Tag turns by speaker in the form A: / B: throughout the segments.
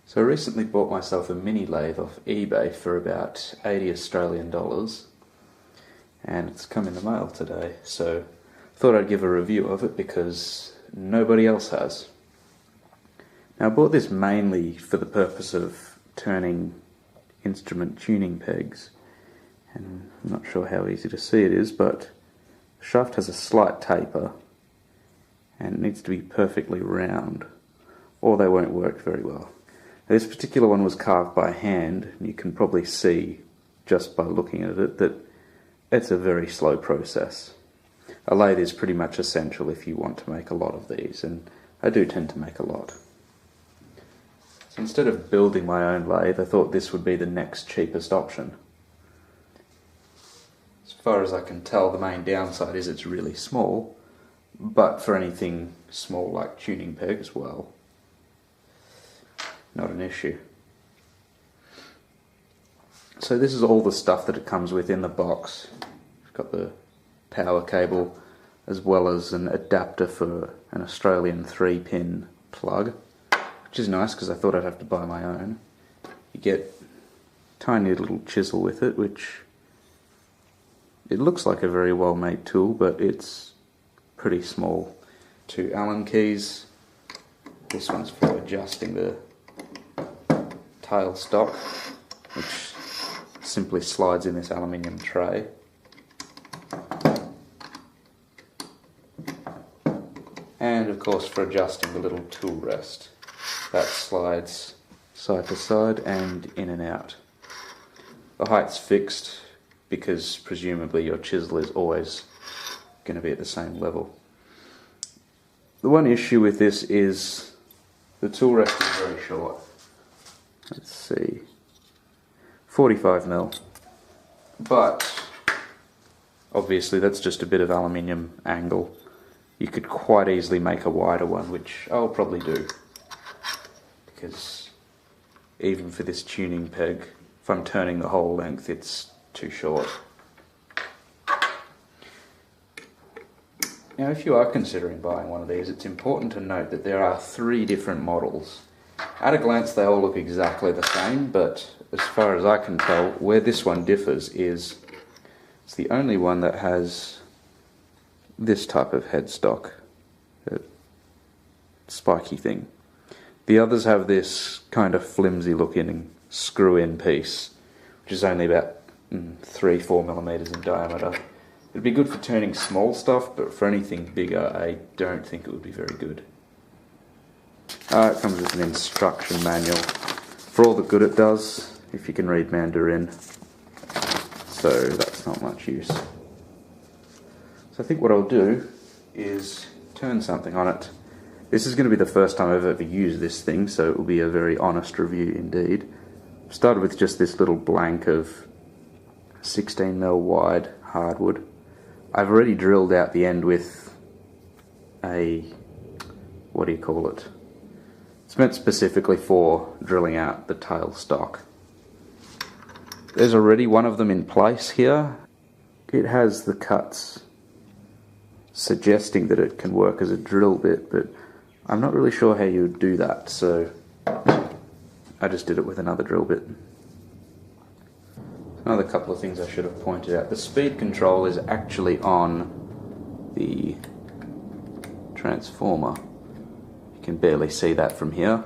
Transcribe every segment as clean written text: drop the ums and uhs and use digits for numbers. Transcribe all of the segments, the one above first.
A: So I recently bought myself a mini lathe off eBay for about 80 Australian dollars, and it's come in the mail today, so I thought I'd give a review of it because nobody else has. Now I bought this mainly for the purpose of turning instrument tuning pegs, and I'm not sure how easy to see it is, but the shaft has a slight taper and it needs to be perfectly round or they won't work very well. This particular one was carved by hand, and you can probably see just by looking at it that it's a very slow process. A lathe is pretty much essential if you want to make a lot of these, and I do tend to make a lot. So instead of building my own lathe, I thought this would be the next cheapest option. As far as I can tell, the main downside is it's really small, but for anything small like tuning pegs, well, not an issue. So this is all the stuff that it comes with in the box. It's got the power cable as well as an adapter for an Australian 3-pin plug, which is nice because I thought I'd have to buy my own. You get a tiny little chisel with it, which it looks like a very well made tool, but it's pretty small. 2 Allen keys. This one's for adjusting the tail stock, which simply slides in this aluminium tray. And of course for adjusting the little tool rest. That slides side to side and in and out. The height's fixed because presumably your chisel is always going to be at the same level. The one issue with this is the tool rest is very short. Let's see, 45mm, but obviously that's just a bit of aluminium angle. You could quite easily make a wider one, which I'll probably do, because even for this tuning peg, if I'm turning the whole length, it's too short. Now if you are considering buying one of these, it's important to note that there are 3 different models. At a glance they all look exactly the same, but as far as I can tell, where this one differs is it's the only one that has this type of headstock, spiky thing. The others have this kind of flimsy looking screw-in piece, which is only about 3-4mm in diameter. It'd be good for turning small stuff, but for anything bigger I don't think it would be very good. It comes with an instruction manual for all the good it does, if you can read Mandarin, so that's not much use. So I think what I'll do is turn something on it. This is going to be the first time I've ever used this thing, so it will be a very honest review indeed. I've started with just this little blank of 16mm wide hardwood. I've already drilled out the end with a, what do you call it? It's meant specifically for drilling out the tail stock. There's already one of them in place here. It has the cuts suggesting that it can work as a drill bit, but I'm not really sure how you would do that, so I just did it with another drill bit. Another couple of things I should have pointed out. The speed control is actually on the transformer. You can barely see that from here,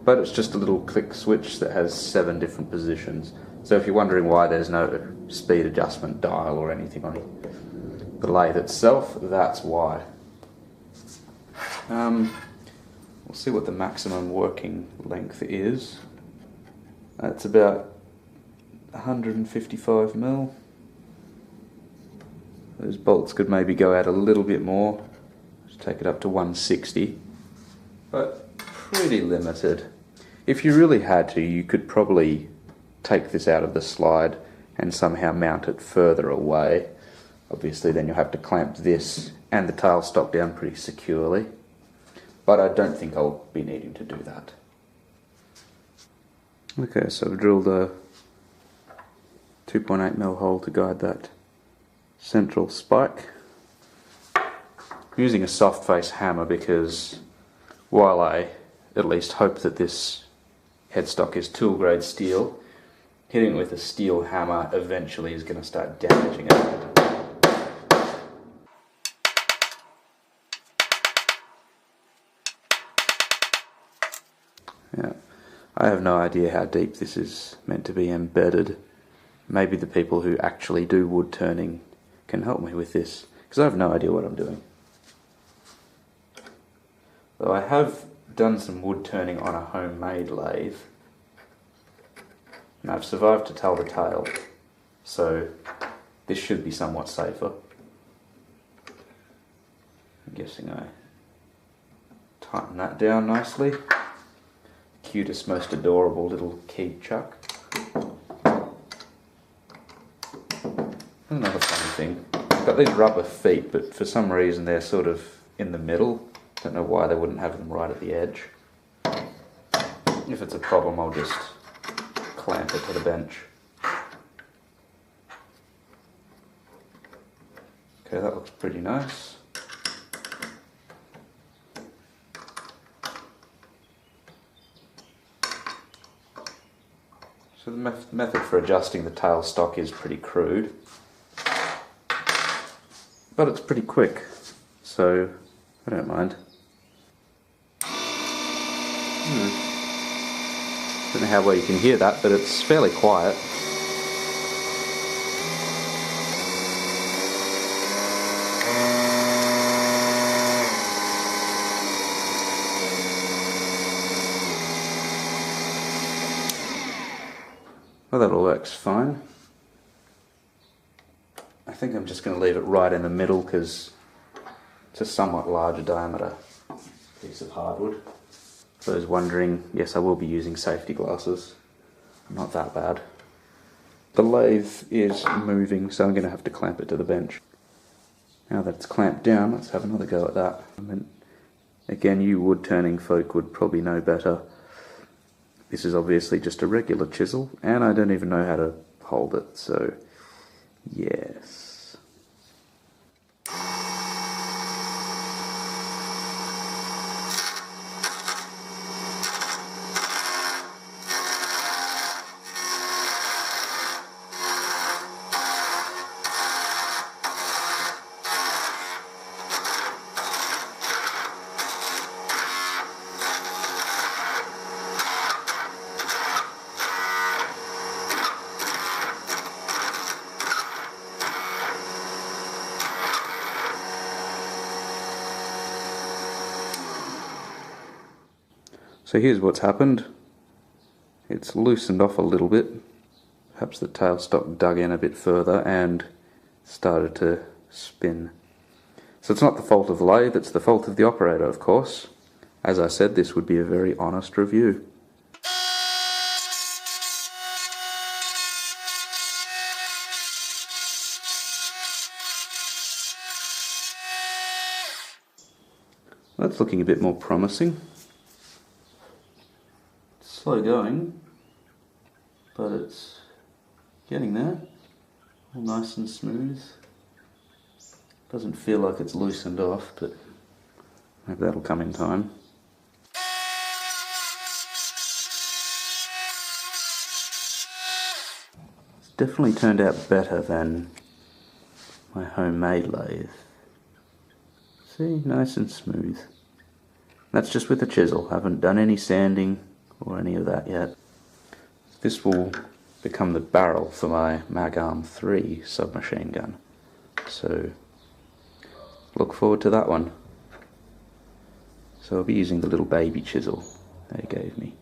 A: but it's just a little click switch that has 7 different positions. So if you're wondering why there's no speed adjustment dial or anything on the lathe itself, that's why. We'll see what the maximum working length is. It's about 155mm. Those bolts could maybe go out a little bit more, just take it up to 160, but pretty limited. If you really had to, you could probably take this out of the slide and somehow mount it further away. Obviously then you'll have to clamp this and the tailstock down pretty securely, but I don't think I'll be needing to do that. Okay, so I've drilled a 2.8mm hole to guide that central spike. I'm using a soft face hammer because while I at least hope that this headstock is tool grade steel. Hitting it with a steel hammer eventually is going to start damaging it. Yeah, I have no idea how deep this is meant to be embedded. Maybe the people who actually do wood turning can help me with this, because I have no idea what I'm doing. Though I have done some wood turning on a homemade lathe, and I've survived to tell the tale, so this should be somewhat safer. I'm guessing I tighten that down nicely. Cutest, most adorable little key chuck. Another funny thing, I've got these rubber feet, but for some reason they're sort of in the middle. Don't know why they wouldn't have them right at the edge. If it's a problem, I'll just clamp it to the bench. Okay, that looks pretty nice. So the method for adjusting the tailstock is pretty crude, but it's pretty quick, so I don't mind. Don't know how well you can hear that, but it's fairly quiet. Well, that all works fine. I think I'm just going to leave it right in the middle because it's a somewhat larger diameter piece of hardwood. For those wondering, yes, I will be using safety glasses. Not that bad. The lathe is moving, so I'm going to have to clamp it to the bench. Now that it's clamped down, let's have another go at that. I mean, again, you wood turning folk would probably know better. This is obviously just a regular chisel, and I don't even know how to hold it, so yes. So here's what's happened. It's loosened off a little bit. Perhaps the tailstock dug in a bit further and started to spin. So it's not the fault of the lathe, it's the fault of the operator, of course. As I said, this would be a very honest review. That's looking a bit more promising. Slow going, but it's getting there. All nice and smooth. Doesn't feel like it's loosened off, but maybe that'll come in time. It's definitely turned out better than my homemade lathe. See, nice and smooth. That's just with a chisel. I haven't done any sanding or any of that yet. This will become the barrel for my Mag Arm 3 submachine gun. So look forward to that one. So I'll be using the little baby chisel they gave me.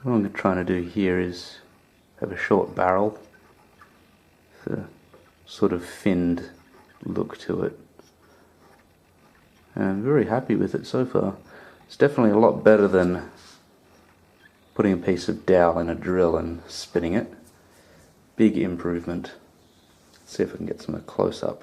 A: What I'm trying to do here is have a short barrel with a sort of finned look to it. And I'm very happy with it so far. It's definitely a lot better than putting a piece of dowel in a drill and spinning it. Big improvement. Let's see if I can get some close up.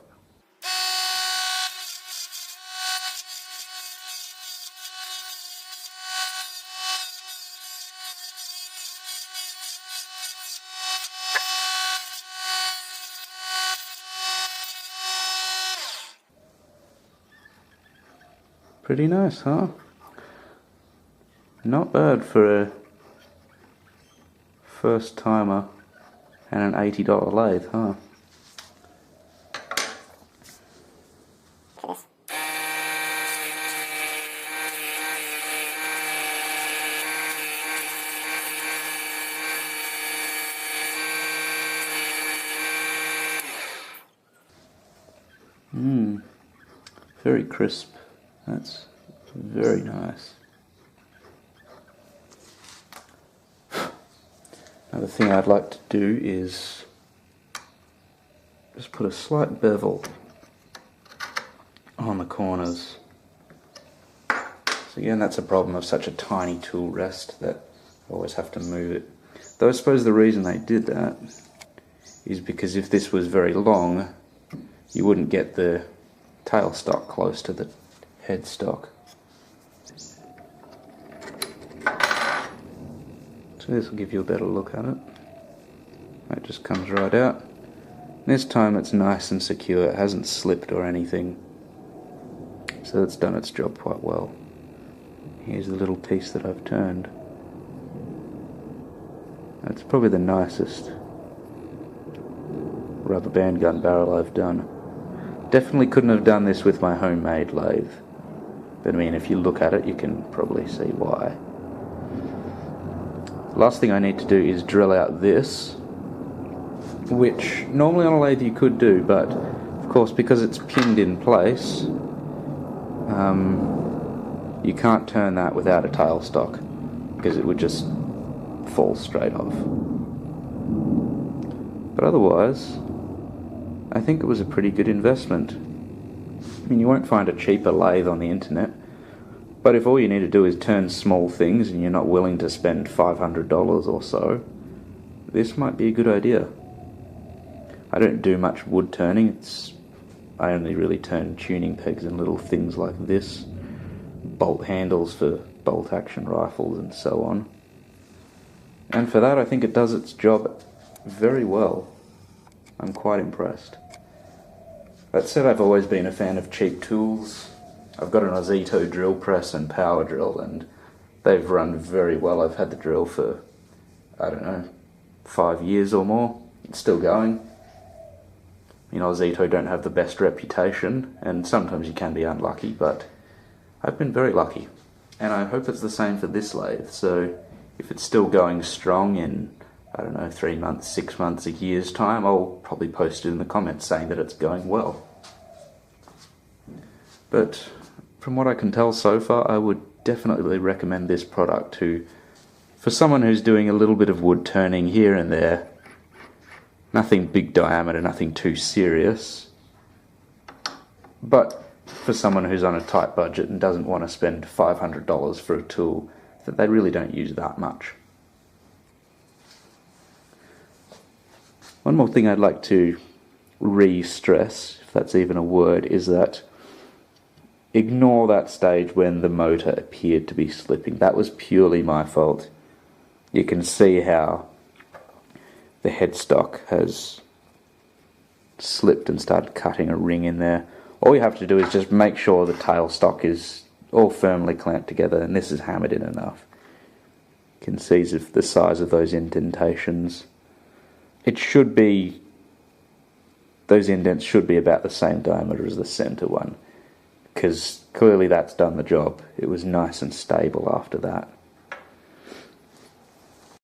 A: Pretty nice, huh? Not bad for a first timer and an $80 lathe, huh? Very crisp. That's very nice. Another thing I'd like to do is just put a slight bevel on the corners. So again, that's a problem of such a tiny tool rest that I always have to move it. Though I suppose the reason they did that is because if this was very long, you wouldn't get the tailstock close to the headstock. So this will give you a better look at it. It just comes right out. This time it's nice and secure, it hasn't slipped or anything. So it's done its job quite well. Here's the little piece that I've turned. It's probably the nicest rubber band gun barrel I've done. Definitely couldn't have done this with my homemade lathe. But I mean, if you look at it, you can probably see why. Last thing I need to do is drill out this, which normally on a lathe you could do, but of course because it's pinned in place, you can't turn that without a tailstock, because it would just fall straight off. But otherwise, I think it was a pretty good investment. I mean, you won't find a cheaper lathe on the internet, but if all you need to do is turn small things and you're not willing to spend $500 or so, this might be a good idea. I don't do much wood turning. I only really turn tuning pegs and little things like this, bolt handles for bolt action rifles and so on. And for that I think it does its job very well. I'm quite impressed. That said, I've always been a fan of cheap tools. I've got an Raitool drill press and power drill, and they've run very well. I've had the drill for, I don't know, 5 years or more. It's still going. You know, Raitool don't have the best reputation, and sometimes you can be unlucky, but I've been very lucky. And I hope it's the same for this lathe, so if it's still going strong in, I don't know, 3 months, 6 months, a year's time, I'll probably post it in the comments saying that it's going well. But from what I can tell so far, I would definitely recommend this product for someone who's doing a little bit of wood turning here and there. Nothing big diameter, nothing too serious. But for someone who's on a tight budget and doesn't want to spend $500 for a tool that they really don't use that much. One more thing I'd like to re-stress, if that's even a word, is that ignore that stage when the motor appeared to be slipping. That was purely my fault. You can see how the headstock has slipped and started cutting a ring in there. All you have to do is just make sure the tailstock is all firmly clamped together, and this is hammered in enough. You can see the size of those indentations. It should be, those indents should be about the same diameter as the center one, because clearly that's done the job. It was nice and stable after that.